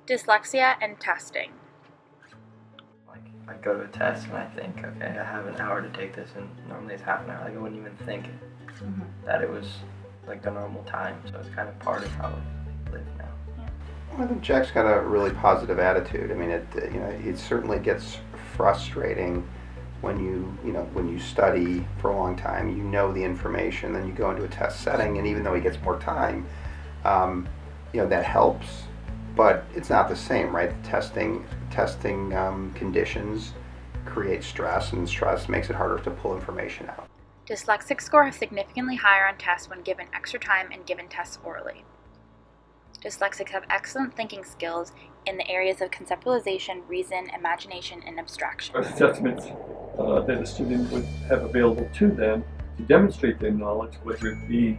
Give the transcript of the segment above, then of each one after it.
Dyslexia and Testing. Like, I go to a test and I think, okay, I have an hour to take this, and normally it's half an hour. Like, I wouldn't even think that it was like the normal time, so it's kind of part of how I live now. Well, I think Jack's got a really positive attitude. I mean, it certainly gets frustrating when you study for a long time, you know the information, then you go into a test setting, and even though he gets more time, that helps, but it's not the same, right? Testing conditions create stress, and stress makes it harder to pull information out. Dyslexic score significantly higher on tests when given extra time and given tests orally. Dyslexics have excellent thinking skills in the areas of conceptualization, reason, imagination, and abstraction. Assessments that a student would have available to them to demonstrate their knowledge, whether it be,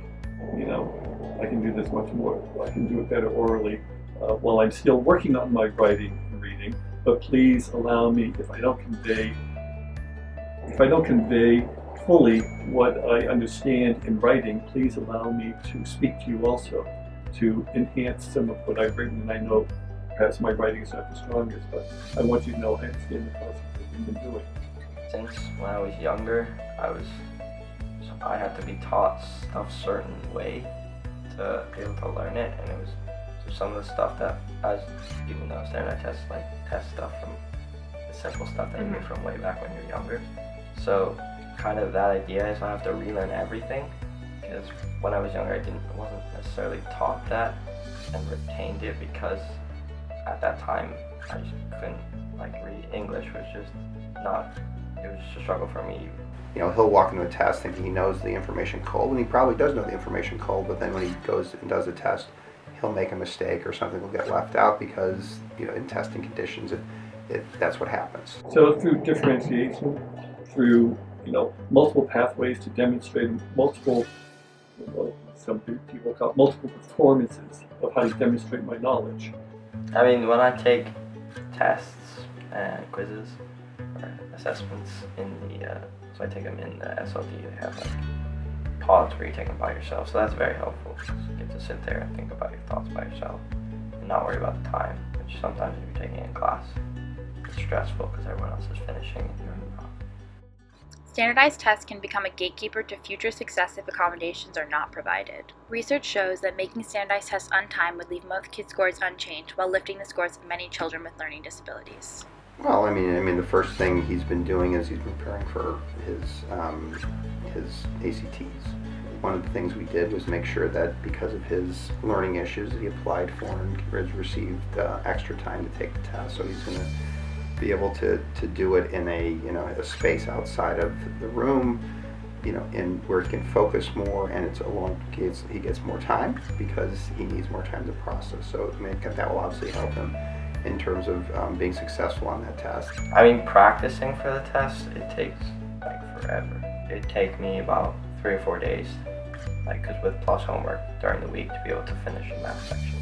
I can do this much more, I can do it better orally, while I'm still working on my writing and reading, but please allow me, if I don't convey fully what I understand in writing, please allow me to speak to you also, to enhance some of what I've written. And I know perhaps my writing is not the strongest, but I want you to know I understand the process that we've been doing. Since when I was younger, I had to be taught stuff a certain way to be able to learn it, and it was some of the stuff that even though standardized tests like test stuff from the simple stuff that you knew from way back when you're younger. So kind of that idea is I have to relearn everything, because when I was younger I wasn't necessarily taught that and retained it, because at that time I just couldn't read English. It was just a struggle for me. He'll walk into a test thinking he knows the information cold, and he probably does know the information cold, but then when he goes and does a test, he'll make a mistake or something will get left out because, in testing conditions, that's what happens. So through differentiation, through, multiple pathways to demonstrate multiple, some people call it multiple performances of how to demonstrate my knowledge. I mean, when I take tests and quizzes or assessments so I take them in the SLD, they have pods where you take them by yourself, so that's very helpful. You get to sit there and think about your thoughts by yourself and not worry about the time, which sometimes if you're taking it in class, it's stressful because everyone else is finishing and you're not. Standardized tests can become a gatekeeper to future success if accommodations are not provided. Research shows that making standardized tests untimed would leave most kids' scores unchanged while lifting the scores of many children with learning disabilities. Well, I mean, the first thing he's been doing is he's been preparing for his ACTs. One of the things we did was make sure that because of his learning issues that he applied for and received extra time to take the test. So he's going to be able to do it in a space outside of the room, in where he can focus more, and he gets more time because he needs more time to process. So that will obviously help him in terms of being successful on that test. I mean, practicing for the test, it takes forever. It'd take me about 3 or 4 days, because with plus homework during the week to be able to finish the math section.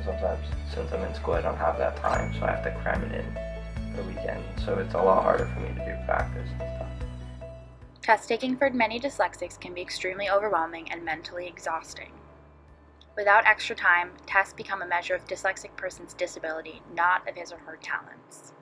Sometimes, since I'm in school, I don't have that time, so I have to cram it in the weekend. So it's a lot harder for me to do practice and stuff. Test taking for many dyslexics can be extremely overwhelming and mentally exhausting. Without extra time, tests become a measure of dyslexic person's disability, not of his or her talents.